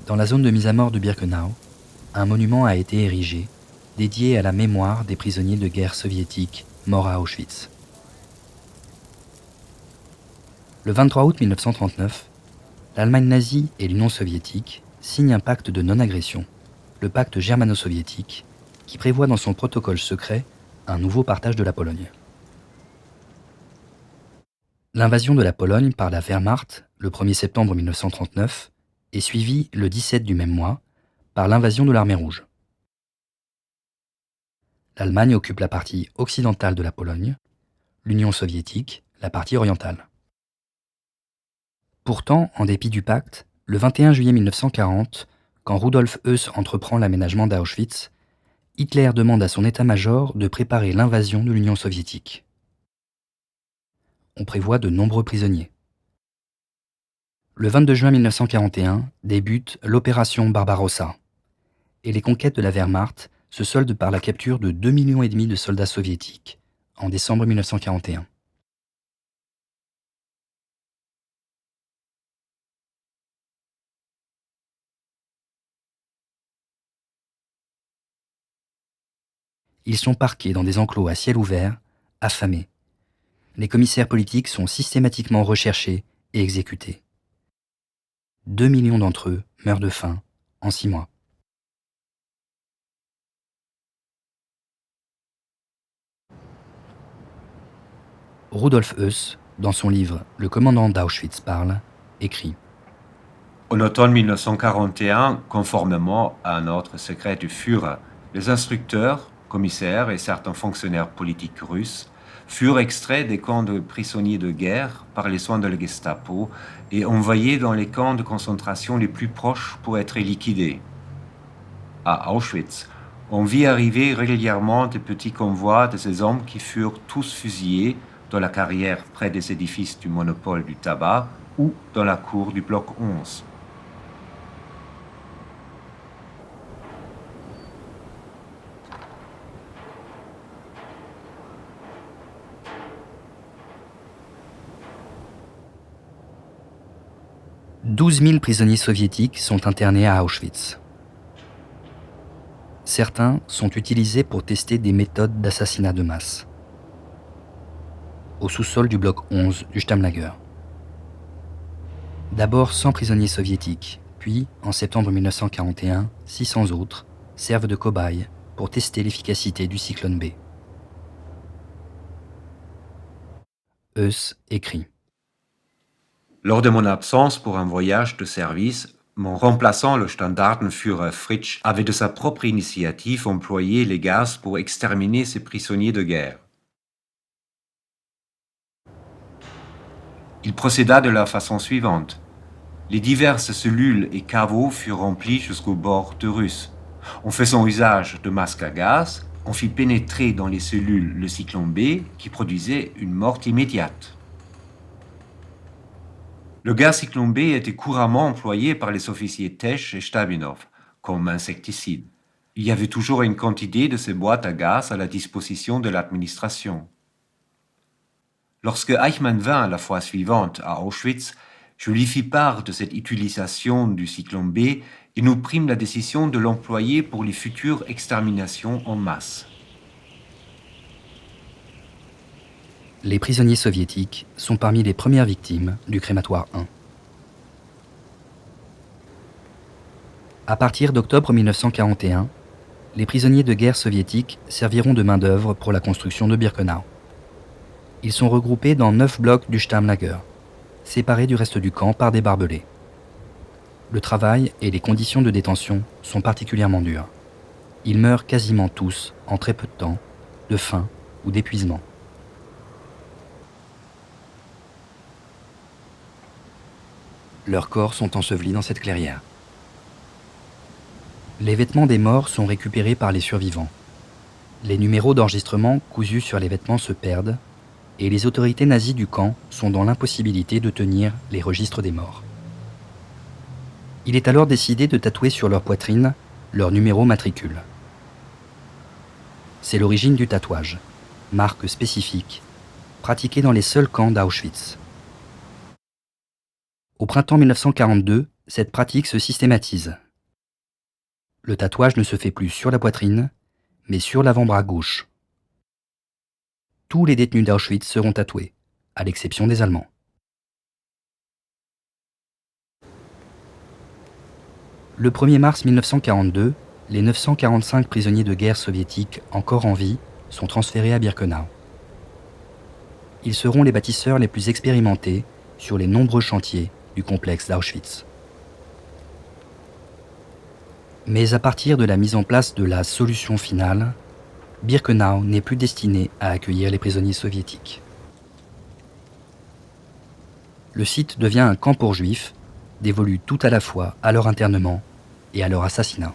Dans la zone de mise à mort de Birkenau, un monument a été érigé, dédié à la mémoire des prisonniers de guerre soviétiques morts à Auschwitz. Le 23 août 1939, l'Allemagne nazie et l'Union soviétique signent un pacte de non-agression, le pacte germano-soviétique, qui prévoit dans son protocole secret un nouveau partage de la Pologne. L'invasion de la Pologne par la Wehrmacht le 1er septembre 1939 est suivie le 17 du même mois par l'invasion de l'Armée rouge. L'Allemagne occupe la partie occidentale de la Pologne, l'Union soviétique la partie orientale. Pourtant, en dépit du pacte, le 21 juillet 1940, quand Rudolf Höss entreprend l'aménagement d'Auschwitz, Hitler demande à son état-major de préparer l'invasion de l'Union soviétique. On prévoit de nombreux prisonniers. Le 22 juin 1941 débute l'opération Barbarossa, et les conquêtes de la Wehrmacht se soldent par la capture de 2,5 millions de soldats soviétiques en décembre 1941. Ils sont parqués dans des enclos à ciel ouvert, affamés. Les commissaires politiques sont systématiquement recherchés et exécutés. 2 millions d'entre eux meurent de faim en 6 mois. Rudolf Höss, dans son livre « Le commandant d'Auschwitz parle », écrit « En automne 1941, conformément à un ordre secret du Führer, les instructeurs, commissaires et certains fonctionnaires politiques russes furent extraits des camps de prisonniers de guerre par les soins de la Gestapo et envoyés dans les camps de concentration les plus proches pour être liquidés. À Auschwitz, on vit arriver régulièrement des petits convois de ces hommes qui furent tous fusillés dans la carrière près des édifices du monopole du tabac ou dans la cour du bloc 11. « 12 000 prisonniers soviétiques sont internés à Auschwitz. Certains sont utilisés pour tester des méthodes d'assassinat de masse. Au sous-sol du bloc 11 du Stammlager. D'abord 100 prisonniers soviétiques, puis, en septembre 1941, 600 autres servent de cobayes pour tester l'efficacité du cyclone B. » Höss écrit : Lors de mon absence pour un voyage de service, mon remplaçant, le Standartenführer Fritsch, avait de sa propre initiative employé les gaz pour exterminer ces prisonniers de guerre. Il procéda de la façon suivante. Les diverses cellules et caveaux furent remplis jusqu'au bord de Russes. En faisant usage de masques à gaz, on fit pénétrer dans les cellules le cyclone B qui produisait une mort immédiate. Le gaz cyclone B était couramment employé par les officiers Tesch et Stabinov comme insecticide. Il y avait toujours une quantité de ces boîtes à gaz à la disposition de l'administration. Lorsque Eichmann vint la fois suivante à Auschwitz, je lui fis part de cette utilisation du cyclone B et nous prîmes la décision de l'employer pour les futures exterminations en masse. Les prisonniers soviétiques sont parmi les premières victimes du crématoire 1. À partir d'octobre 1941, les prisonniers de guerre soviétiques serviront de main-d'œuvre pour la construction de Birkenau. Ils sont regroupés dans 9 blocs du Stammlager, séparés du reste du camp par des barbelés. Le travail et les conditions de détention sont particulièrement dures. Ils meurent quasiment tous en très peu de temps, de faim ou d'épuisement. Leurs corps sont ensevelis dans cette clairière. Les vêtements des morts sont récupérés par les survivants. Les numéros d'enregistrement cousus sur les vêtements se perdent et les autorités nazies du camp sont dans l'impossibilité de tenir les registres des morts. Il est alors décidé de tatouer sur leur poitrine leur numéro matricule. C'est l'origine du tatouage, marque spécifique, pratiquée dans les seuls camps d'Auschwitz. Au printemps 1942, cette pratique se systématise. Le tatouage ne se fait plus sur la poitrine, mais sur l'avant-bras gauche. Tous les détenus d'Auschwitz seront tatoués, à l'exception des Allemands. Le 1er mars 1942, les 945 prisonniers de guerre soviétiques encore en vie sont transférés à Birkenau. Ils seront les bâtisseurs les plus expérimentés sur les nombreux chantiers du complexe d'Auschwitz. Mais à partir de la mise en place de la solution finale, Birkenau n'est plus destiné à accueillir les prisonniers soviétiques. Le site devient un camp pour juifs, dévolu tout à la fois à leur internement et à leur assassinat.